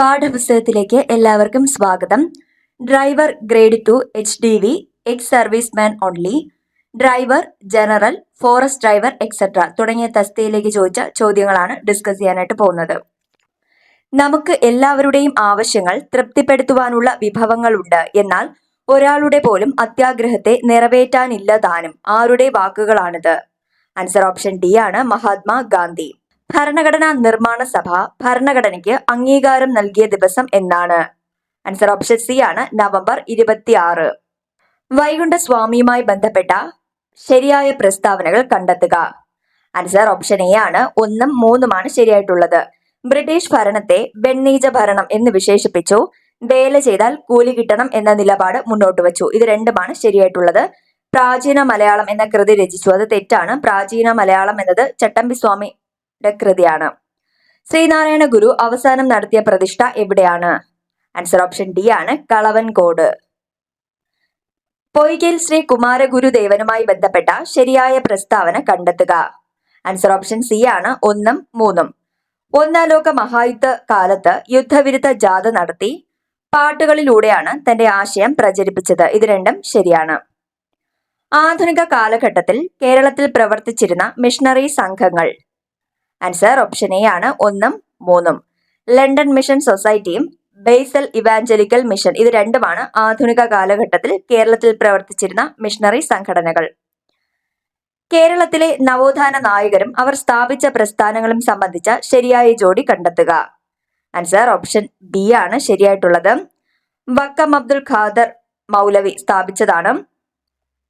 പാഠപുസ്തകത്തിലേക്ക് എല്ലാവർക്കും സ്വാഗതം. Driver grade 2 HDV ex serviceman only, driver general, forest driver etcetera തുടങ്ങിയ തസ്തികയിലേക്ക് ചോദിച്ച ചോദ്യങ്ങളാണ് ഡിസ്കസ് ചെയ്യാനായിട്ട് പോകുന്നത്. നമുക്ക് എല്ലാവരുടെയും ആവശ്യങ്ങൾ തൃപ്തിപ്പെടുത്തുവാനുള്ള വിഭവങ്ങളുണ്ട്. എന്നാൽ ഒരാളുടെ പോലും അത്യാഗ്രഹത്തെ നിറവേറ്റാനില്ല താനും. ആരുടെ വാക്കുകളാണിത്? ആൻസർ ഓപ്ഷൻ ഡി ആണ്, മഹാത്മാ ഗാന്ധി. ഭരണഘടനാ നിർമ്മാണ സഭ ഭരണഘടനയ്ക്ക് അംഗീകാരം നൽകിയ ദിവസം എന്നാണ്? ആൻസർ ഓപ്ഷൻ സി ആണ്, നവംബർ 26. വൈകുണ്ഠ സ്വാമിയുമായി ബന്ധപ്പെട്ട ശരിയായ പ്രസ്താവനകൾ കണ്ടെത്തുക. ആൻസർ ഓപ്ഷൻ എ ആണ്, 1ഉം 3ഉമാണ് ശരിയായിട്ടുള്ളത്. ബ്രിട്ടീഷ് ഭരണത്തെ വെണ്ണീച്ച ഭരണം എന്ന് വിശേഷിപ്പിച്ചു. വേല ചെയ്താൽ കൂലി കിട്ടണം എന്ന നിലപാട് മുന്നോട്ട് വച്ചു. ഇത് രണ്ടുമാണ് ശരിയായിട്ടുള്ളത്. പ്രാചീന മലയാളം എന്ന കൃതി രചിച്ചു. അത് തെറ്റാണ്. പ്രാചീന മലയാളം എന്നത് ചട്ടമ്പി സ്വാമി കൃതിയാണ്. ശ്രീനാരായണ ഗുരു അവസാനം നടത്തിയ പ്രതിഷ്ഠ എവിടെയാണ്? ആൻസർ ഓപ്ഷൻ ഡി ആണ്, കളവൻകോട്. പൊയ്കയിൽ ശ്രീ കുമാരഗുരുദേവനുമായി ബന്ധപ്പെട്ട ശരിയായ പ്രസ്താവന കണ്ടെത്തുക. ആൻസർ ഓപ്ഷൻ സി ആണ്, 1ഉം 3ഉം. ഒന്നാം ലോക മഹായുദ്ധ കാലത്ത് യുദ്ധവിരുദ്ധ ജാഥ നടത്തി പാട്ടുകളിലൂടെയാണ് തന്റെ ആശയം പ്രചരിപ്പിച്ചത്. ഇത് രണ്ടും ശരിയാണ്. ആധുനിക കാലഘട്ടത്തിൽ കേരളത്തിൽ പ്രവർത്തിച്ചിരുന്ന മിഷണറി സംഘങ്ങൾ? ആൻസർ ഓപ്ഷൻ എ ആണ്, 1ഉം 3ഉം. ലണ്ടൻ മിഷൻ സൊസൈറ്റിയും ബേസൽ ഇവാഞ്ചലിക്കൽ മിഷൻ, ഇത് രണ്ടുമാണ് ആധുനിക കാലഘട്ടത്തിൽ കേരളത്തിൽ പ്രവർത്തിച്ചിരുന്ന മിഷണറി സംഘടനകൾ. കേരളത്തിലെ നവോത്ഥാന നായകരും അവർ സ്ഥാപിച്ച പ്രസ്ഥാനങ്ങളും സംബന്ധിച്ച ശരിയായ ജോഡി കണ്ടെത്തുക. ആൻസർ ഓപ്ഷൻ ബി ആണ് ശരിയായിട്ടുള്ളത്. വക്കം അബ്ദുൽ ഖാദർ മൗലവി സ്ഥാപിച്ചതാണ്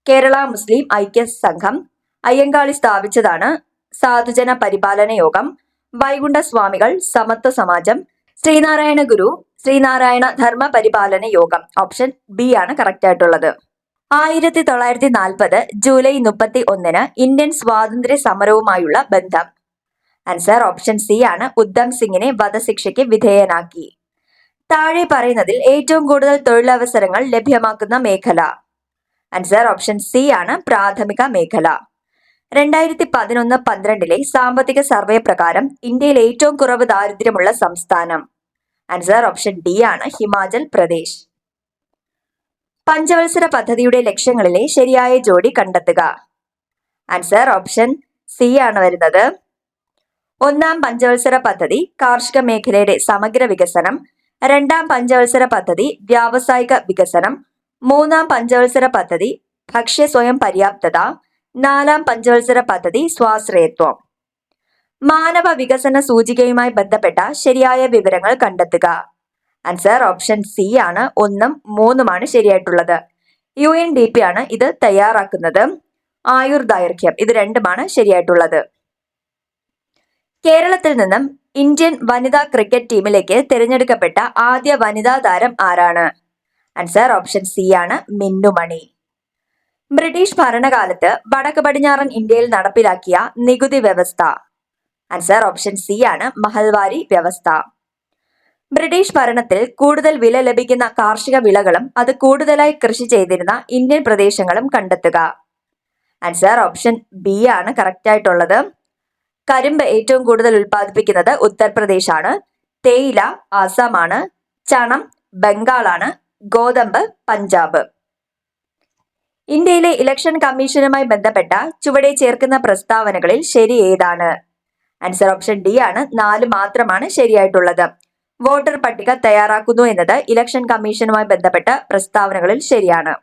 കേരള മുസ്ലിം ഐക്യ സംഘം. അയ്യങ്കാളി സ്ഥാപിച്ചതാണ് സാധുജന പരിപാലന യോഗം. വൈകുണ്ഠ സ്വാമികൾ സമത്വ സമാജം. ശ്രീനാരായണ ഗുരു ശ്രീനാരായണ ധർമ്മ പരിപാലന യോഗം. ഓപ്ഷൻ ബി ആണ് കറക്റ്റ് ആയിട്ടുള്ളത്. 1940 ജൂലൈ 31 ഇന്ത്യൻ സ്വാതന്ത്ര്യ സമരവുമായുള്ള ബന്ധം? ആൻസർ ഓപ്ഷൻ സി ആണ്, ഉദ്ധം സിംഗിനെ വധശിക്ഷയ്ക്ക് വിധേയനാക്കി. താഴെ പറയുന്നതിൽ ഏറ്റവും കൂടുതൽ തൊഴിലവസരങ്ങൾ ലഭ്യമാക്കുന്ന മേഖല? ആൻസർ ഓപ്ഷൻ സി ആണ്, പ്രാഥമിക മേഖല. 2011-12 സാമ്പത്തിക സർവേ പ്രകാരം ഇന്ത്യയിൽ ഏറ്റവും കുറവ് ദാരിദ്ര്യമുള്ള സംസ്ഥാനം? ആൻസർ ഓപ്ഷൻ ഡി ആണ്, ഹിമാചൽ പ്രദേശ്. പഞ്ചവത്സര പദ്ധതിയുടെ ലക്ഷ്യങ്ങളിലെ ശരിയായ ജോഡി കണ്ടെത്തുക. ആൻസർ ഓപ്ഷൻ സി ആണ് വരുന്നത്. 1ആം പഞ്ചവത്സര പദ്ധതി കാർഷിക മേഖലയുടെ സമഗ്ര വികസനം. 2ആം പഞ്ചവത്സര പദ്ധതി വ്യാവസായിക വികസനം. 3ആം പഞ്ചവത്സര പദ്ധതി ഭക്ഷ്യ സ്വയം പര്യാപ്തത. 4ആം പഞ്ചവത്സര പദ്ധതി സ്വാശ്രയത്വം. മാനവ വികസന സൂചികയുമായി ബന്ധപ്പെട്ട ശരിയായ വിവരങ്ങൾ കണ്ടെത്തുക. ആൻസർ ഓപ്ഷൻ സി ആണ്, 1ഉം 3ഉമാണ് ശരിയായിട്ടുള്ളത്. UNDP ആണ് ഇത് തയ്യാറാക്കുന്നത്. ആയുർദൈർഘ്യം, ഇത് രണ്ടുമാണ് ശരിയായിട്ടുള്ളത്. കേരളത്തിൽ നിന്നും ഇന്ത്യൻ വനിതാ ക്രിക്കറ്റ് ടീമിലേക്ക് തിരഞ്ഞെടുക്കപ്പെട്ട ആദ്യ വനിതാ താരം ആരാണ്? ആൻസർ ഓപ്ഷൻ സി ആണ്, മിന്നുമണി. ബ്രിട്ടീഷ് ഭരണകാലത്ത് വടക്ക് പടിഞ്ഞാറൻ ഇന്ത്യയിൽ നടപ്പിലാക്കിയ നികുതി വ്യവസ്ഥ? ആൻസർ ഓപ്ഷൻ സി ആണ്, മഹൽവാരി വ്യവസ്ഥ. ബ്രിട്ടീഷ് ഭരണത്തിൽ കൂടുതൽ വില ലഭിക്കുന്ന കാർഷിക വിളകളും അത് കൂടുതലായി കൃഷി ചെയ്തിരുന്ന ഇന്ത്യൻ പ്രദേശങ്ങളും കണ്ടെത്തുക. ആൻസർ ഓപ്ഷൻ ബി ആണ് കറക്റ്റ് ആയിട്ടുള്ളത്. കരിമ്പ് ഏറ്റവും കൂടുതൽ ഉൽപ്പാദിപ്പിക്കുന്നത് ഉത്തർപ്രദേശ് ആണ്. തേയില ആസാമാണ്. ചണം ബംഗാളാണ്. ഗോതമ്പ് പഞ്ചാബ്. ഇന്ത്യയിലെ ഇലക്ഷൻ കമ്മീഷനുമായി ബന്ധപ്പെട്ട ചുവടെ ചേർക്കുന്ന പ്രസ്താവനകളിൽ ശരി ഏതാണ്? ആൻസർ ഓപ്ഷൻ ഡി ആണ്, 4 മാത്രമാണ് ശരിയായിട്ടുള്ളത്. വോട്ടർ പട്ടിക തയ്യാറാക്കുന്നു എന്നത് ഇലക്ഷൻ കമ്മീഷനുമായി ബന്ധപ്പെട്ട പ്രസ്താവനകളിൽ ശരിയാണ്.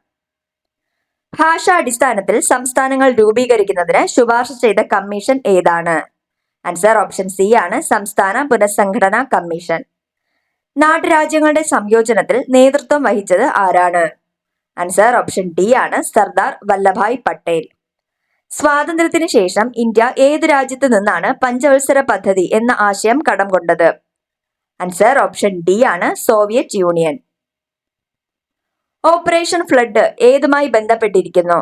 ഭാഷാടിസ്ഥാനത്തിൽ സംസ്ഥാനങ്ങൾ രൂപീകരിക്കുന്നതിന് ശുപാർശ ചെയ്ത കമ്മീഷൻ ഏതാണ്? ആൻസർ ഓപ്ഷൻ സി ആണ്, സംസ്ഥാന പുനഃസംഘടനാ കമ്മീഷൻ. നാട്ടുരാജ്യങ്ങളുടെ സംയോജനത്തിൽ നേതൃത്വം വഹിച്ചത് ആരാണ്? ആൻസർ ഓപ്ഷൻ ഡി ആണ്, സർദാർ വല്ലഭായ് പട്ടേൽ. സ്വാതന്ത്ര്യത്തിന് ശേഷം ഇന്ത്യ ഏത് രാജ്യത്ത് നിന്നാണ് പഞ്ചവത്സര പദ്ധതി എന്ന ആശയം കടം കൊണ്ടത്? ആൻസർ ഓപ്ഷൻ ഡി ആണ്, സോവിയറ്റ് യൂണിയൻ. ഓപ്പറേഷൻ ഫ്ലഡ് ഏതുമായി ബന്ധപ്പെട്ടിരിക്കുന്നു?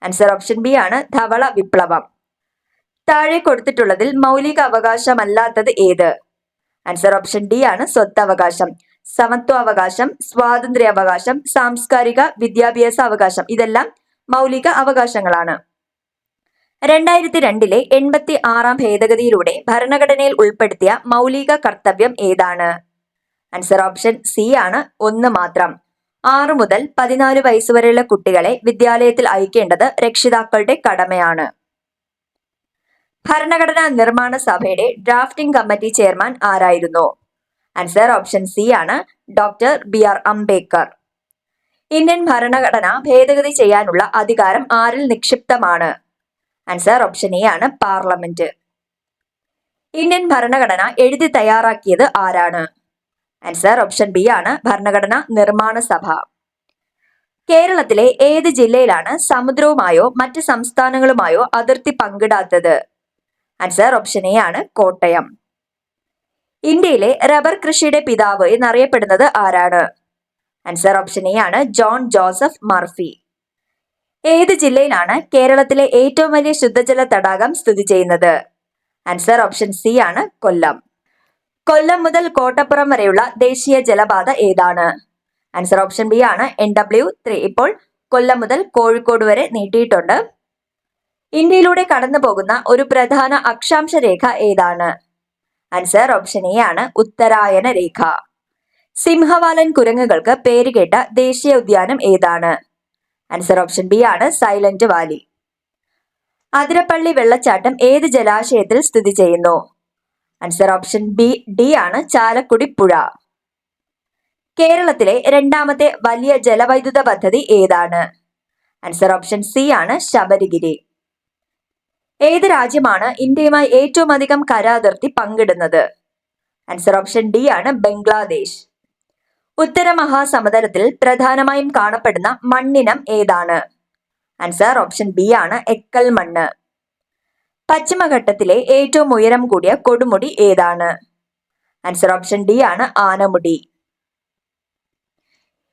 ആൻസർ ഓപ്ഷൻ ബി ആണ്, ധവള വിപ്ലവം. താഴെ കൊടുത്തിട്ടുള്ളതിൽ മൗലിക അവകാശമല്ലാത്തത് ഏത്? ആൻസർ ഓപ്ഷൻ ഡി ആണ്, സ്വത്തവകാശം. സമത്വാവകാശം, സ്വാതന്ത്ര്യാവകാശം, സാംസ്കാരിക വിദ്യാഭ്യാസ അവകാശം, ഇതെല്ലാം മൗലിക അവകാശങ്ങളാണ്. 2002 86-ാം ഭേദഗതിയിലൂടെ ഭരണഘടനയിൽ ഉൾപ്പെടുത്തിയ മൗലിക കർത്തവ്യം ഏതാണ്? ആൻസർ ഓപ്ഷൻ സി ആണ് 1 മാത്രം. 6 മുതൽ 14 വയസ്സുവരെയുള്ള കുട്ടികളെ വിദ്യാലയത്തിൽ അയക്കേണ്ടത് രക്ഷിതാക്കളുടെ കടമയാണ്. ഭരണഘടനാ നിർമ്മാണ സഭയുടെ ഡ്രാഫ്റ്റിംഗ് കമ്മിറ്റി ചെയർമാൻ ആരായിരുന്നു? ആൻസർ ഓപ്ഷൻ സി ആണ് ഡോക്ടർ BR അംബേദ്കർ. ഇന്ത്യൻ ഭരണഘടന ഭേദഗതി ചെയ്യാനുള്ള അധികാരം ആരിൽ നിക്ഷിപ്തമാണ്? ആൻസർ ഓപ്ഷൻ എ ആണ് പാർലമെന്റ്. ഇന്ത്യൻ ഭരണഘടന എഴുതി തയ്യാറാക്കിയത് ആരാണ്? ആൻസർ ഓപ്ഷൻ ബി ആണ് ഭരണഘടനാ നിർമ്മാണ സഭ. കേരളത്തിലെ ഏത് ജില്ലയിലാണ് സമുദ്രവുമായോ മറ്റ് സംസ്ഥാനങ്ങളുമായോ അതിർത്തി പങ്കിടാത്തത്? ആൻസർ ഓപ്ഷൻ എ ആണ് കോട്ടയം. ഇന്ത്യയിലെ റബ്ബർ കൃഷിയുടെ പിതാവ് എന്നറിയപ്പെടുന്നത് ആരാണ്? ആൻസർ ഓപ്ഷൻ എ ആണ് ജോൺ ജോസഫ് മർഫി. ഏത് ജില്ലയിലാണ് കേരളത്തിലെ ഏറ്റവും വലിയ ശുദ്ധജല തടാകം സ്ഥിതി ചെയ്യുന്നത്? ആൻസർ ഓപ്ഷൻ സി ആണ് കൊല്ലം. കൊല്ലം മുതൽ കോട്ടപ്പുറം വരെയുള്ള ദേശീയ ജലപാത ഏതാണ്? ആൻസർ ഓപ്ഷൻ ബി ആണ് NW3. ഇപ്പോൾ കൊല്ലം മുതൽ കോഴിക്കോട് വരെ നീട്ടിയിട്ടുണ്ട്. ഇന്ത്യയിലൂടെ കടന്നു പോകുന്ന ഒരു പ്രധാന അക്ഷാംശ രേഖ ഏതാണ്? ആൻസർ ഓപ്ഷൻ എ ആണ് ഉത്തരായന രേഖ. സിംഹവാലൻ കുരങ്ങുകൾക്ക് പേരുകേട്ട ദേശീയ ഉദ്യാനം ഏതാണ്? ആൻസർ ഓപ്ഷൻ ബി ആണ് സൈലന്റ് വാലി. അതിരപ്പള്ളി വെള്ളച്ചാട്ടം ഏത് ജലാശയത്തിൽ സ്ഥിതി ചെയ്യുന്നു? ആൻസർ ഓപ്ഷൻ ഡി ആണ് ചാലക്കുടി പുഴ. കേരളത്തിലെ രണ്ടാമത്തെ വലിയ ജലവൈദ്യുത പദ്ധതി ഏതാണ്? ആൻസർ ഓപ്ഷൻ സി ആണ് ശബരിഗിരി. ഏത് രാജ്യമാണ് ഇന്ത്യയുമായി ഏറ്റവും അധികം കര അതിർത്തി പങ്കിടുന്നത്? ആൻസർ ഓപ്ഷൻ ഡി ആണ് ബംഗ്ലാദേശ്. ഉത്തര മഹാസമുദ്രത്തിൽ പ്രധാനമായും കാണപ്പെടുന്ന മണ്ണിനം ഏതാണ്? ആൻസർ ഓപ്ഷൻ ബി ആണ് എക്കൽ മണ്ണ്. പശ്ചിമഘട്ടത്തിലെ ഏറ്റവും ഉയരം കൂടിയ കൊടുമുടി ഏതാണ്? ആൻസർ ഓപ്ഷൻ ഡി ആണ് ആനമുടി.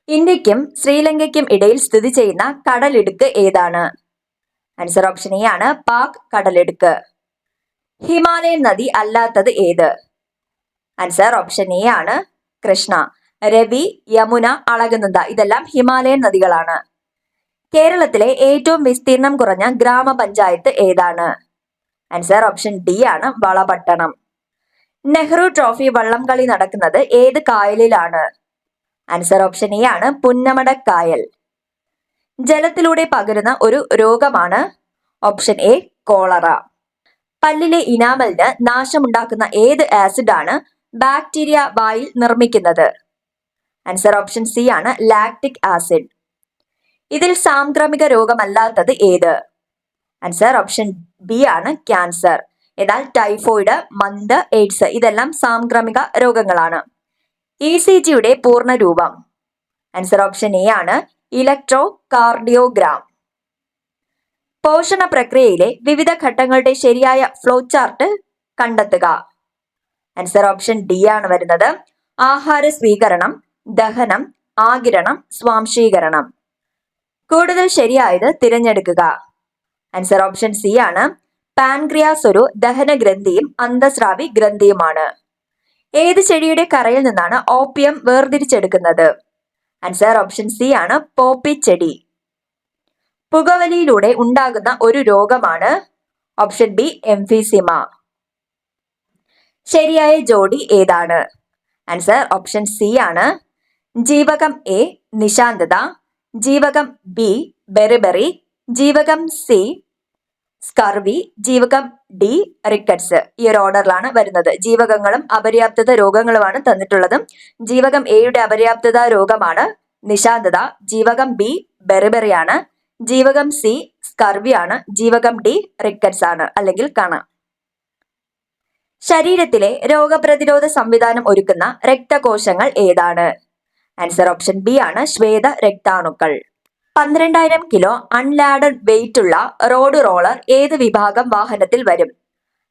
ഇന്ത്യക്കും ശ്രീലങ്കയ്ക്കും ഇടയിൽ സ്ഥിതി ചെയ്യുന്ന കടലിടുക്ക് ഏതാണ്? ആൻസർ ഓപ്ഷൻ എ ആണ് പാക് കടലിടുക്ക്. ഹിമാലയൻ നദി അല്ലാത്തത് ഏത്? ആൻസർ ഓപ്ഷൻ എ ആണ് കൃഷ്ണ. രവി, യമുന, അളകനന്ദ ഇതെല്ലാം ഹിമാലയൻ നദികളാണ്. കേരളത്തിലെ ഏറ്റവും വിസ്തീർണം കുറഞ്ഞ ഗ്രാമപഞ്ചായത്ത് ഏതാണ്? ആൻസർ ഓപ്ഷൻ ഡി ആണ് വളപട്ടണം. നെഹ്റു ട്രോഫി വള്ളംകളി നടക്കുന്നത് ഏത് കായലിലാണ്? ആൻസർ ഓപ്ഷൻ എ ആണ് പുന്നമടക്കായൽ. ജലത്തിലൂടെ പകരുന്ന ഒരു രോഗമാണ്? Option A cholera. പല്ലിലെ ഇനാമലിന് നാശമുണ്ടാക്കുന്ന ഏത് ആസിഡ് ആണ് ബാക്ടീരിയ വായിൽ നിർമ്മിക്കുന്നത്? ആൻസർ ഓപ്ഷൻ സി ആണ് ലാക്റ്റിക് ആസിഡ്. ഇതിൽ സാംക്രമിക രോഗമല്ലാത്തത് ഏത്? ആൻസർ ഓപ്ഷൻ ബി ആണ് ക്യാൻസർ. എന്നാൽ ടൈഫോയിഡ്, മന്ത്, എയ്ഡ്സ് ഇതെല്ലാം സാംക്രമിക രോഗങ്ങളാണ്. ECGയുടെ പൂർണ്ണ രൂപം? ആൻസർ ഓപ്ഷൻ എ ആണ് ഇലക്ട്രോ കാർഡിയോഗ്രാം. പോഷണ പ്രക്രിയയിലെ വിവിധ ഘട്ടങ്ങളുടെ ശരിയായ ഫ്ലോ ചാർട്ട് കണ്ടെത്തുക. ആൻസർ ഓപ്ഷൻ ഡി ആണ് വരുന്നത്. ആഹാര സ്വീകരണം, ദഹനം, ആഗിരണം, സ്വാംശീകരണം. കൂടുതൽ ശരിയായത് തിരഞ്ഞെടുക്കുക. ആൻസർ ഓപ്ഷൻ സി ആണ് പാൻക്രിയാസ് ഒരു ദഹന ഗ്രന്ഥിയും അന്തസ്രാവി ഗ്രന്ഥിയുമാണ്. ഏത് ചെടിയുടെ കറയിൽ നിന്നാണ് ഓപ്പിയം വേർതിരിച്ചെടുക്കുന്നത്? ആൻസർ ഓപ്ഷൻ സി ആണ് പോപ്പി ചെടി. പുകവലിയിലൂടെ ഉണ്ടാകുന്ന ഒരു രോഗമാണ്? Option B emphysema. ശരിയായ ജോഡി ഏതാണ്? ആൻസർ ഓപ്ഷൻ സി ആണ് ജീവകം എ നിശാന്തത, ജീവകം ബി ബെറിബെറി, ജീവകം സി സ്കർവി, ജീവകം ഡി റിക്കറ്റ്സ്. ഈ ഒരു ഓർഡറിലാണ് വരുന്നത്. ജീവകങ്ങളും അപര്യാപ്തത രോഗങ്ങളുമാണ് തന്നിട്ടുള്ളത്. ജീവകം എയുടെ അപര്യാപ്തത രോഗമാണ് നിശാന്തത, ജീവകം ബി ബെറിബെറി ആണ്, ജീവകം സി സ്കർവി ആണ്, ജീവകം ഡി റിക്കറ്റ്സ് ആണ് അല്ലെങ്കിൽ കണ. ശരീരത്തിലെ രോഗപ്രതിരോധ സംവിധാനം ഒരുക്കുന്ന രക്തകോശങ്ങൾ ഏതാണ്? ആൻസർ ഓപ്ഷൻ ബി ആണ് ശ്വേത രക്താണുക്കൾ. 12,000 കിലോ അൺലാഡഡ് വെയിറ്റ് ഉള്ള റോഡ് റോളർ ഏത് വിഭാഗം വാഹനത്തിൽ വരും?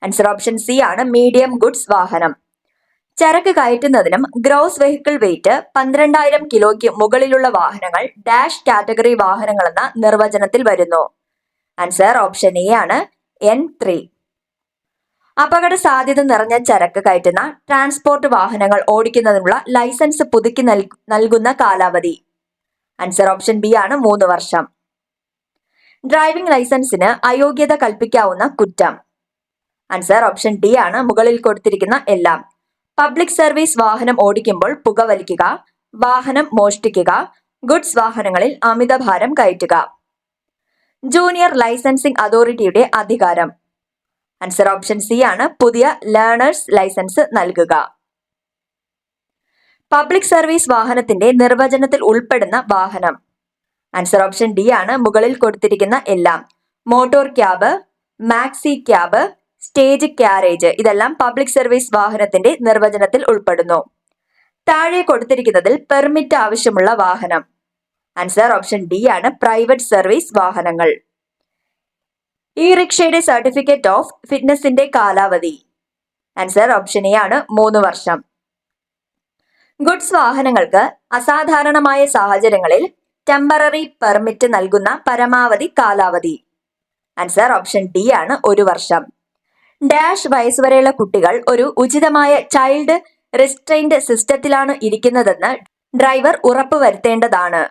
ആൻസർ ഓപ്ഷൻ സി ആണ് മീഡിയം ഗുഡ്സ് വാഹനം. ചരക്ക് കയറ്റുന്നതിനും ഗ്രോസ് വെഹിക്കിൾ വെയിറ്റ് 12,000 കിലോയ്ക്ക് മുകളിലുള്ള വാഹനങ്ങൾ ഡാഷ് കാറ്റഗറി വാഹനങ്ങൾ എന്ന നിർവചനത്തിൽ വരുന്നു? ആൻസർ ഓപ്ഷൻ എ ആണ് N3. അപകട സാധ്യത നിറഞ്ഞ ചരക്ക് കയറ്റുന്ന ട്രാൻസ്പോർട്ട് വാഹനങ്ങൾ ഓടിക്കുന്നതിനുള്ള ലൈസൻസ് പുതുക്കി നൽകുന്ന കാലാവധി? ആൻസർ ഓപ്ഷൻ ബി ആണ് 3 വർഷം. ഡ്രൈവിംഗ് ലൈസൻസിന് അയോഗ്യത കൽപ്പിക്കാവുന്ന കുറ്റം? ആൻസർ ഓപ്ഷൻ ഡി ആണ് മുകളിൽ കൊടുത്തിരിക്കുന്ന എല്ലാം. പബ്ലിക് സർവീസ് വാഹനം ഓടിക്കുമ്പോൾ പുകവലിക്കുക, വാഹനം മോഷ്ടിക്കുക, ഗുഡ്സ് വാഹനങ്ങളിൽ അമിതഭാരം കയറ്റുക. ജൂനിയർ ലൈസൻസിംഗ് അതോറിറ്റിയുടെ അധികാരം. ആൻസർ ഓപ്ഷൻ സി ആണ്, പുതിയ ലേണേഴ്സ് ലൈസൻസ് നൽകുക. പബ്ലിക് സർവീസ് വാഹനത്തിന്റെ നിർവചനത്തിൽ ഉൾപ്പെടുന്ന വാഹനം. ആൻസർ ഓപ്ഷൻ ഡി ആണ്, മുകളിൽ കൊടുത്തിരിക്കുന്ന എല്ലാം. Motor cab, maxi cab, stage carriage ഇതെല്ലാം പബ്ലിക് സർവീസ് വാഹനത്തിന്റെ നിർവചനത്തിൽ ഉൾപ്പെടുന്നു. താഴെ കൊടുത്തിരിക്കുന്നതിൽ പെർമിറ്റ് ആവശ്യമുള്ള വാഹനം. ആൻസർ ഓപ്ഷൻ ഡി ആണ്, പ്രൈവറ്റ് സർവീസ് വാഹനങ്ങൾ. ഈ റിക്ഷയുടെ സർട്ടിഫിക്കറ്റ് ഓഫ് ഫിറ്റ്നസിന്റെ കാലാവധി. ആൻസർ ഓപ്ഷൻ എ ആണ്, 3 വർഷം. ഗുഡ്സ് വാഹനങ്ങൾക്ക് അസാധാരണമായ സാഹചര്യങ്ങളിൽ ടെമ്പററി പെർമിറ്റ് നൽകുന്ന പരമാവധി കാലാവധി. ആൻസർ ഓപ്ഷൻ ഡി ആണ്, 1 വർഷം. ഡാഷ് വയസ്സ് വരെയുള്ള കുട്ടികൾ ഒരു ഉചിതമായ ചൈൽഡ് റിസ്ട്രെയിന്റ് സിസ്റ്റത്തിലാണ് ഇരിക്കുന്നതെന്ന് ഡ്രൈവർ ഉറപ്പുവരുത്തേണ്ടതാണ്.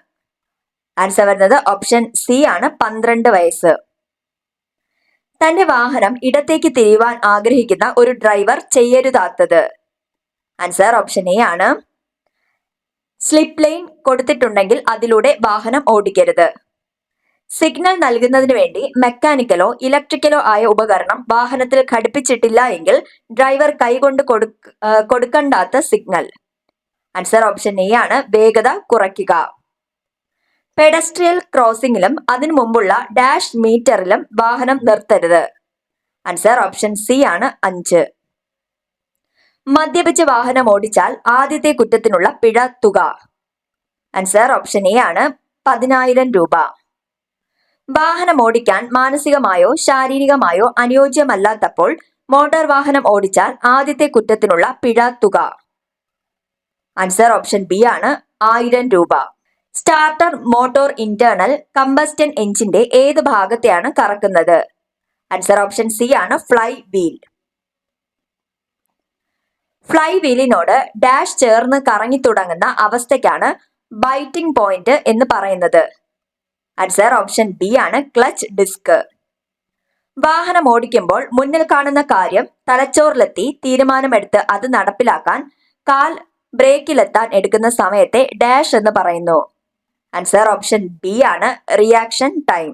ആൻസർ വരുന്നത് ഓപ്ഷൻ സി ആണ്, 12 വയസ്സ്. തന്റെ വാഹനം ഇടത്തേക്ക് തിരിയുവാൻ ആഗ്രഹിക്കുന്ന ഒരു ഡ്രൈവർ ചെയ്യരുതാത്തത്. ആൻസർ ഓപ്ഷൻ എ ആണ്, സ്ലിപ്പ് ലൈൻ കൊടുത്തിട്ടുണ്ടെങ്കിൽ അതിലൂടെ വാഹനം ഓടിക്കരുത്. സിഗ്നൽ നൽകുന്നതിന് വേണ്ടി മെക്കാനിക്കലോ ഇലക്ട്രിക്കലോ ആയ ഉപകരണം വാഹനത്തിൽ ഘടിപ്പിച്ചിട്ടില്ല എങ്കിൽ ഡ്രൈവർ കൈകൊണ്ട് കൊടുക്കണ്ടാത്ത സിഗ്നൽ. ആൻസർ ഓപ്ഷൻ എ ആണ്, വേഗത കുറയ്ക്കുക. പെഡസ്ട്രിയൽ ക്രോസിംഗിലും അതിനു മുമ്പുള്ള ഡാഷ് മീറ്ററിലും വാഹനം നിർത്തരുത്. ആൻസർ ഓപ്ഷൻ സി ആണ്, 5. മദ്യപിച്ച് വാഹനം ഓടിച്ചാൽ ആദ്യത്തെ കുറ്റത്തിനുള്ള പിഴ തുക. ആൻസർ ഓപ്ഷൻ എ ആണ്, 10,000 രൂപ. വാഹനം ഓടിക്കാൻ മാനസികമായോ ശാരീരികമായോ അനുയോജ്യമല്ലാത്തപ്പോൾ മോട്ടോർ വാഹനം ഓടിച്ചാൽ ആദ്യത്തെ കുറ്റത്തിനുള്ള പിഴ തുക. ആൻസർ ഓപ്ഷൻ ബി ആണ്, 1000 രൂപ. സ്റ്റാർട്ടർ മോട്ടോർ ഇന്റേണൽ കമ്പസ്റ്റൻ എഞ്ചിന്റെ ഏത് ഭാഗത്തെയാണ് കറക്കുന്നത്? ആൻസർ ഓപ്ഷൻ സി ആണ്, ഫ്ലൈ വീൽ. ഫ്ലൈ വീലിനോട് ഡാഷ് ചേർന്ന് കറങ്ങി തുടങ്ങുന്ന അവസ്ഥയ്ക്കാണ് ബൈറ്റിംഗ് പോയിന്റ് എന്ന് പറയുന്നത്. ആൻസർ ഓപ്ഷൻ ബി ആണ്, ക്ലച്ച് ഡിസ്ക്. വാഹനം ഓടിക്കുമ്പോൾ മുന്നിൽ കാണുന്ന കാര്യം തലച്ചോറിലെത്തി തീരുമാനമെടുത്ത് അത് നടപ്പിലാക്കാൻ കാൽ ബ്രേക്കിലെത്താൻ എടുക്കുന്ന സമയത്തെ ഡാഷ് എന്ന് പറയുന്നു. ആൻസർ ഓപ്ഷൻ ബി ആണ്, റിയാക്ഷൻ ടൈം.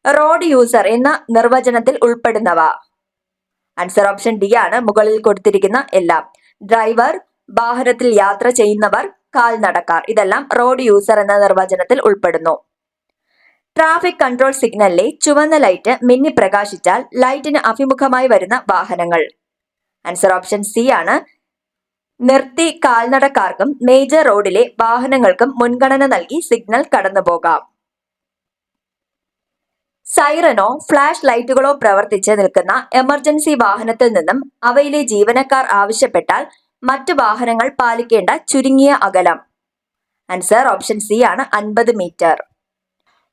റോഡ് യൂസർ എന്ന നിർവചനത്തിൽ ഉൾപ്പെടുന്നവ. ആൻസർ ഓപ്ഷൻ ഡി ആണ്, മുകളിൽ കൊടുത്തിരിക്കുന്ന എല്ലാം. ഡ്രൈവർ, വാഹനത്തിൽ യാത്ര ചെയ്യുന്നവർ, കാൽനടക്കാർ ഇതെല്ലാം റോഡ് യൂസർ എന്ന നിർവചനത്തിൽ ഉൾപ്പെടുന്നു. ട്രാഫിക് കൺട്രോൾ സിഗ്നലിലെ ചുവന്ന ലൈറ്റ് മിന്നി പ്രകാശിച്ചാൽ ലൈറ്റിന് അഭിമുഖമായി വരുന്ന വാഹനങ്ങൾ. ആൻസർ ഓപ്ഷൻ സി ആണ്, നിർത്തി കാൽനടക്കാർക്കും മേജർ റോഡിലെ വാഹനങ്ങൾക്കും മുൻഗണന നൽകി സിഗ്നൽ കടന്നുപോകാം. സൈറനോ ഫ്ലാഷ് ലൈറ്റുകളോ പ്രവർത്തിച്ച് നിൽക്കുന്ന എമർജൻസി വാഹനത്തിൽ നിന്നും അവയിലെ ജീവനക്കാർ ആവശ്യപ്പെട്ടാൽ മറ്റു വാഹനങ്ങൾ പാലിക്കേണ്ട ചുരുങ്ങിയ അകലം. ആൻസർ ഓപ്ഷൻ സി ആണ്, 50 മീറ്റർ.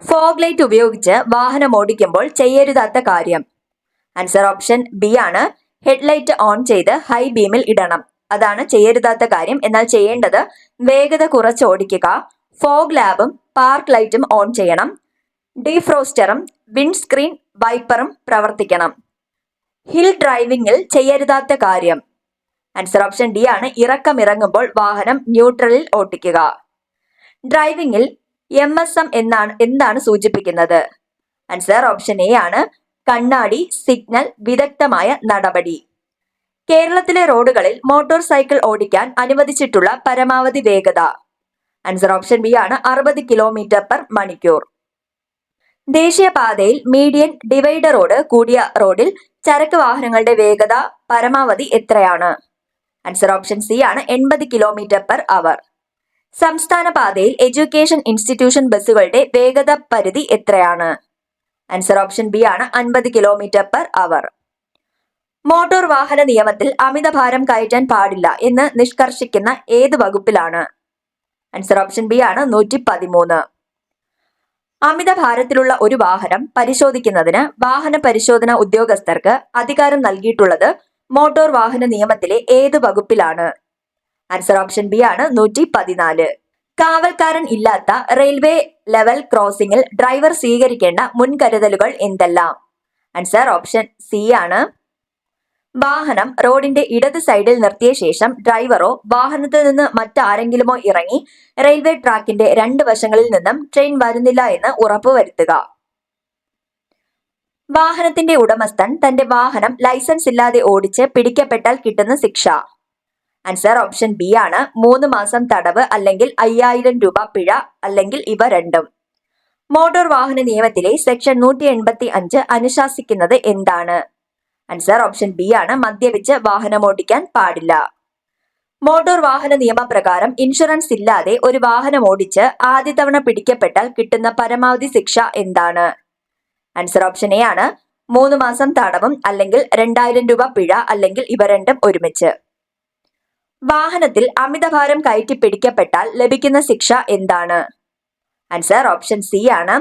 ഫോഗ് ലൈറ്റ് ഉപയോഗിച്ച് വാഹനം ഓടിക്കുമ്പോൾ ചെയ്യരുതാത്ത കാര്യം. ആൻസർ ഓപ്ഷൻ ബി ആണ്, ഹെഡ്ലൈറ്റ് ഓൺ ചെയ്ത് ഹൈ ബീമിൽ ഇടണം. അതാണ് ചെയ്യരുതാത്ത കാര്യം. എന്നാൽ ചെയ്യേണ്ടത് വേഗത കുറച്ച് ഓടിക്കുക, ഫോഗ് ലാമ്പും പാർക്ക് ലൈറ്റും ഓൺ ചെയ്യണം, ഡീഫ്രോസ്റ്ററും വിൻഡ്സ്ക്രീൻ വൈപ്പറും പ്രവർത്തിക്കണം. ഹിൽ ഡ്രൈവിംഗിൽ ചെയ്യരുതാത്ത കാര്യം. ആൻസർ ഓപ്ഷൻ ഡി ആണ്, ഇറങ്ങുമ്പോൾ വാഹനം ന്യൂട്രലിൽ ഓടിക്കുക. ഡ്രൈവിംഗിൽ MSM എന്താണ് സൂചിപ്പിക്കുന്നത്? ആൻസർ ഓപ്ഷൻ എ ആണ്, കണ്ണാടി സിഗ്നൽ വിദഗ്ധമായ നടപടി. കേരളത്തിലെ റോഡുകളിൽ മോട്ടോർ സൈക്കിൾ ഓടിക്കാൻ അനുവദിച്ചിട്ടുള്ള പരമാവധി വേഗത. ആൻസർ ഓപ്ഷൻ ബി ആണ്, 60 km/മണിക്കൂർ. ദേശീയപാതയിൽ മീഡിയൻ ഡിവൈഡറോട് കൂടിയ റോഡിൽ ചരക്ക് വാഹനങ്ങളുടെ വേഗത പരമാവധി എത്രയാണ്? ആൻസർ ഓപ്ഷൻ സി ആണ്, 80 km/h. സംസ്ഥാന പാതയിൽ എഡ്യൂക്കേഷൻ ഇൻസ്റ്റിറ്റ്യൂഷൻ ബസ്സുകളുടെ വേഗത പരിധി എത്രയാണ്? ആൻസർ ഓപ്ഷൻ ബി ആണ്, 50 km/h. മോട്ടോർ വാഹന നിയമത്തിൽ അമിതഭാരം കയറ്റാൻ പാടില്ല എന്ന് നിഷ്കർഷിക്കുന്ന ഏത് വകുപ്പിലാണ്? ആൻസർ ഓപ്ഷൻ ബി ആണ്, 113. അമിതഭാരത്തിലുള്ള ഒരു വാഹനം പരിശോധിക്കുന്നതിന് വാഹന പരിശോധന ഉദ്യോഗസ്ഥർക്ക് അധികാരം നൽകിയിട്ടുള്ളത് മോട്ടോർ വാഹന നിയമത്തിലെ ഏത് വകുപ്പിലാണ്? ആൻസർ ഓപ്ഷൻ ബി ആണ്, 114. കാവൽക്കാരൻ ഇല്ലാത്ത റെയിൽവേ ലെവൽ ക്രോസിംഗിൽ ഡ്രൈവർ സ്വീകരിക്കേണ്ട മുൻകരുതലുകൾ എന്തെല്ലാം? ആൻസർ ഓപ്ഷൻ സി ആണ്, വാഹനം റോഡിന്റെ ഇടത് സൈഡിൽ നിർത്തിയ ശേഷം ഡ്രൈവറോ വാഹനത്തിൽ നിന്ന് മറ്റാരെങ്കിലുമോ ഇറങ്ങി റെയിൽവേ ട്രാക്കിന്റെ രണ്ട് വശങ്ങളിൽ നിന്നും ട്രെയിൻ വരുന്നില്ല എന്ന് ഉറപ്പുവരുത്തുക. വാഹനത്തിന്റെ ഉടമസ്ഥൻ തന്റെ വാഹനം ലൈസൻസ് ഇല്ലാതെ ഓടിച്ച് പിടിക്കപ്പെട്ടാൽ കിട്ടുന്ന ശിക്ഷ. ആൻസർ ഓപ്ഷൻ ബി ആണ് 3 മാസം തടവ് അല്ലെങ്കിൽ 5000 രൂപ പിഴ അല്ലെങ്കിൽ ഇവ രണ്ടും. മോട്ടോർ വാഹന നിയമത്തിലെ സെക്ഷൻ 185 അനുശാസിക്കുന്നത് എന്താണ്? ആൻസർ ഓപ്ഷൻ ബി ആണ് മദ്യപിച്ച് വാഹനമോടിക്കാൻ പാടില്ല. മോട്ടോർ വാഹന നിയമപ്രകാരം ഇൻഷുറൻസ് ഇല്ലാതെ ഒരു വാഹനം ഓടിച്ച് ആദ്യ തവണ പിടിക്കപ്പെട്ടാൽ കിട്ടുന്ന പരമാവധി ശിക്ഷ എന്താണ്? ആൻസർ ഓപ്ഷൻ എ ആണ് 3 മാസം തടവും അല്ലെങ്കിൽ 2000 രൂപ പിഴ അല്ലെങ്കിൽ ഇവ രണ്ടും ഒരുമിച്ച്. വാഹനത്തിൽ അമിതഭാരം കയറ്റി പിടിക്കപ്പെട്ടാൽ ലഭിക്കുന്ന ശിക്ഷ എന്താണ്? ആൻസർ ഓപ്ഷൻ സി ആണ്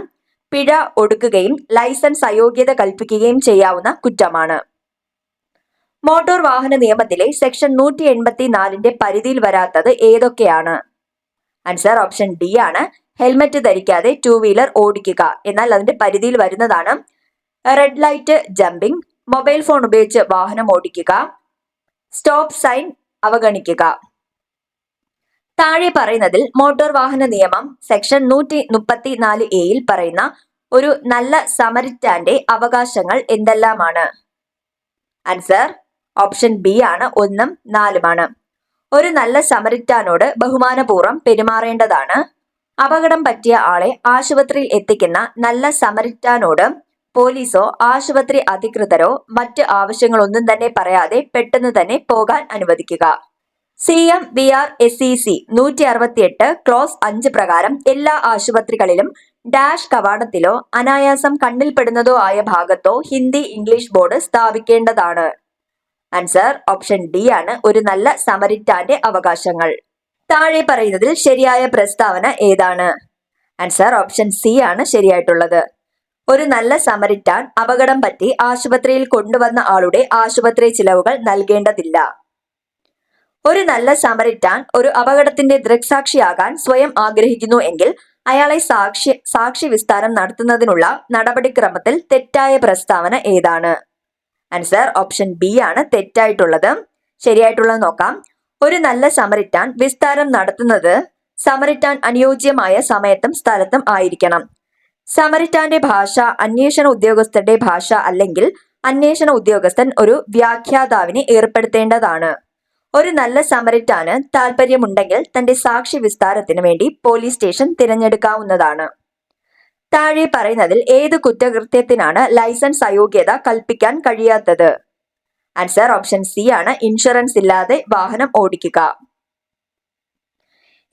പിഴ ഒടുക്കുകയും ലൈസൻസ് അയോഗ്യത കൽപ്പിക്കുകയും ചെയ്യാവുന്ന കുറ്റമാണ്. മോട്ടോർ വാഹന നിയമത്തിലെ സെക്ഷൻ 184ന്റെ പരിധിയിൽ വരാത്തത് ഏതൊക്കെയാണ്? ആൻസർ ഓപ്ഷൻ ഡി ആണ് ഹെൽമറ്റ് ധരിക്കാതെ 2 വീലർ ഓടിക്കുക. എന്നാൽ അതിന്റെ പരിധിയിൽ വരുന്നതാണ് red light jumping, mobile phone ഉപയോഗിച്ച് വാഹനം ഓടിക്കുക, സ്റ്റോപ്പ് സൈൻ അവഗണിക്കുക. താഴെ പറയുന്നതിൽ മോട്ടോർ വാഹന നിയമം സെക്ഷൻ 134A പറയുന്ന ഒരു നല്ല സമരിറ്റാന്റെ അവകാശങ്ങൾ എന്തെല്ലാമാണ്? ആൻസർ ഓപ്ഷൻ ബി ആണ് 1ഉം 4ഉമാണ്. ഒരു നല്ല സമരിറ്റാനോട് ബഹുമാനപൂർവ്വം പെരുമാറേണ്ടതാണ്. അപകടം പറ്റിയ ആളെ ആശുപത്രിയിൽ എത്തിക്കുന്ന നല്ല സമരിറ്റാനോട് പോലീസോ ആശുപത്രി അധികൃതരോ മറ്റ് ആവശ്യങ്ങളൊന്നും തന്നെ പറയാതെ പെട്ടെന്ന് തന്നെ പോകാൻ അനുവദിക്കുക. CMVR-SEC 168 ക്ലോസ് 5 പ്രകാരം എല്ലാ ആശുപത്രികളിലും ഡാഷ് കവാടത്തിലോ അനായാസം കണ്ണിൽപ്പെടുന്നതോ ആയ ഭാഗത്തോ ഹിന്ദി ഇംഗ്ലീഷ് ബോർഡ് സ്ഥാപിക്കേണ്ടതാണ്. ആൻസർ ഓപ്ഷൻ ഡി ആണ് ഒരു നല്ല സമരിറ്റാന്റെ അവകാശങ്ങൾ. താഴെ പറയുന്നതിൽ ശരിയായ പ്രസ്താവന ഏതാണ്? ആൻസർ ഓപ്ഷൻ സി ആണ് ശരിയായിട്ടുള്ളത്. ഒരു നല്ല സമരിറ്റാൻ അപകടം പറ്റി ആശുപത്രിയിൽ കൊണ്ടുവന്ന ആളുടെ ആശുപത്രി ചിലവുകൾ നൽകേണ്ടതില്ല. ഒരു നല്ല സമരിറ്റാൻ ഒരു അപകടത്തിന്റെ ദൃക്സാക്ഷിയാകാൻ സ്വയം ആഗ്രഹിക്കുന്നു എങ്കിൽ അയാളെ സാക്ഷി വിസ്താരം നടത്തുന്നതിനുള്ള നടപടിക്രമത്തിൽ തെറ്റായ പ്രസ്താവന ഏതാണ്? ആൻസർ ഓപ്ഷൻ ബി ആണ് തെറ്റായിട്ടുള്ളത്. ശരിയായിട്ടുള്ളത് നോക്കാം. ഒരു നല്ല സമരിറ്റാൻ വിസ്താരം നടത്തുന്നത് സമരിറ്റാൻ അനുയോജ്യമായ സമയത്തും സ്ഥലത്തും ആയിരിക്കണം. സമരിറ്റാന്റെ ഭാഷ അന്വേഷണ ഉദ്യോഗസ്ഥരുടെ ഭാഷ അല്ലെങ്കിൽ അന്വേഷണ ഉദ്യോഗസ്ഥൻ ഒരു വ്യാഖ്യാതാവിനെ ഏർപ്പെടുത്തേണ്ടതാണ്. ഒരു നല്ല സമരിറ്റാന് താല്പര്യമുണ്ടെങ്കിൽ തന്റെ സാക്ഷി വിസ്താരത്തിന് വേണ്ടി പോലീസ് സ്റ്റേഷൻ തിരഞ്ഞെടുക്കാവുന്നതാണ്. താഴെ പറയുന്നതിൽ ഏത് കുറ്റകൃത്യത്തിനാണ് ലൈസൻസ് അയോഗ്യത കൽപ്പിക്കാൻ കഴിയാത്തത്? ആൻസർ ഓപ്ഷൻ സി ആണ് ഇൻഷുറൻസ് ഇല്ലാതെ വാഹനം ഓടിക്കുക.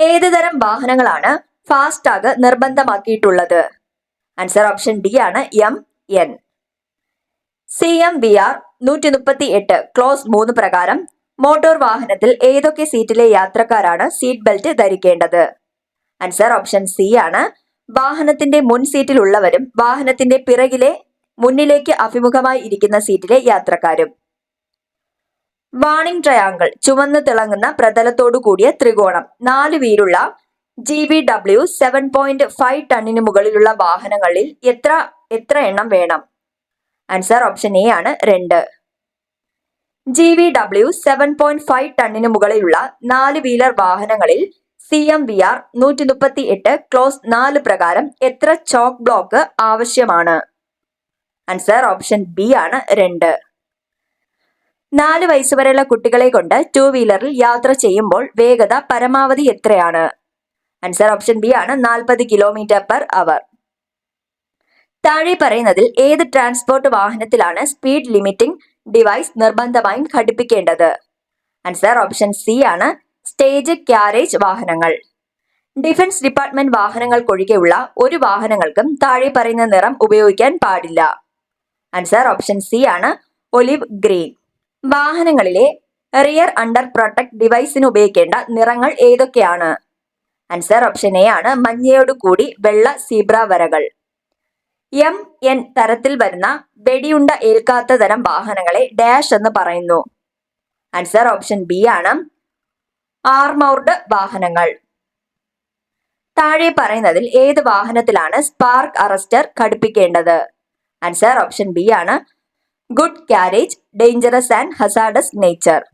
ഏത് തരം വാഹനങ്ങളാണ് ഫാസ്ടാഗ് നിർബന്ധമാക്കിയിട്ടുള്ളത്? ആൻസർ ഓപ്ഷൻ ഡി ആണ് MN. CMVR 138 ക്ലോസ് 3 പ്രകാരം മോട്ടോർ വാഹനത്തിൽ ഏതൊക്കെ സീറ്റിലെ യാത്രക്കാരാണ് സീറ്റ് ബെൽറ്റ് ധരിക്കേണ്ടത്? ആൻസർ ഓപ്ഷൻ സി ആണ് വാഹനത്തിന്റെ മുൻ സീറ്റിലുള്ളവരും വാഹനത്തിന്റെ പിറകിലെ മുന്നിലേക്ക് അഭിമുഖമായി ഇരിക്കുന്ന സീറ്റിലെ യാത്രക്കാരും. വാണിംഗ് ട്രയാങ്കിൾ ചുവന്ന് തിളങ്ങുന്ന പ്രതലത്തോടു കൂടിയ ത്രികോണം 4 വീലുള്ള GVW 7.5 ടണ്ണിന് മുകളിലുള്ള വാഹനങ്ങളിൽ എത്ര എണ്ണം വേണം? ആൻസർ ഓപ്ഷൻ എ ആണ് 2. GVW 7.5 ടണ്ണിന് മുകളിലുള്ള 4 വീലർ വാഹനങ്ങളിൽ CMVR 138 ക്ലോസ് 4 പ്രകാരം എത്ര ചോക്ക് ബ്ലോക്ക് ആവശ്യമാണ്? ആൻസർ ഓപ്ഷൻ ബി ആണ് 2. 4 വയസ്സുവരെയുള്ള കുട്ടികളെ കൊണ്ട് 2 വീലറിൽ യാത്ര ചെയ്യുമ്പോൾ വേഗത പരമാവധി എത്രയാണ്? ആൻസർ ഓപ്ഷൻ ബി ആണ് 40 km/h. താഴെ പറയുന്നതിൽ ഏത് ട്രാൻസ്പോർട്ട് വാഹനത്തിലാണ് സ്പീഡ് ലിമിറ്റിംഗ് ഡിവൈസ് നിർബന്ധമായും ഘടിപ്പിക്കേണ്ടത്? ആൻസർ ഓപ്ഷൻ സി ആണ് സ്റ്റേജ് ക്യാരേജ് വാഹനങ്ങൾ. ഡിഫൻസ് ഡിപ്പാർട്ട്മെന്റ് വാഹനങ്ങൾക്കൊഴികെയുള്ള ഒരു വാഹനങ്ങൾക്കും താഴെ പറയുന്ന നിറം ഉപയോഗിക്കാൻ പാടില്ല. ആൻസർ ഓപ്ഷൻ സി ആണ് ഒലിവ് ഗ്രീൻ. വാഹനങ്ങളിലെ റിയർ അണ്ടർ പ്രൊട്ടക്ട് ഡിവൈസിന് ഉപയോഗിക്കേണ്ട നിറങ്ങൾ ഏതൊക്കെയാണ്? ആൻസർ ഓപ്ഷൻ എ ആണ് മഞ്ഞയോടുകൂടി വെള്ള സീബ്ര വരകൾ. MN തരത്തിൽ വരുന്ന വെടിയുണ്ട ഏൽക്കാത്ത തരം വാഹനങ്ങളെ ഡാഷ് എന്ന് പറയുന്നു. ആൻസർ ഓപ്ഷൻ ബി ആണ് ആർമൗർഡ് വാഹനങ്ങൾ. താഴെ പറയുന്നതിൽ ഏത് വാഹനത്തിലാണ് സ്പാർക്ക് അറസ്റ്റർ ഘടിപ്പിക്കേണ്ടത്? ആൻസർ ഓപ്ഷൻ ബി ആണ് good carriage, dangerous and hazardous nature.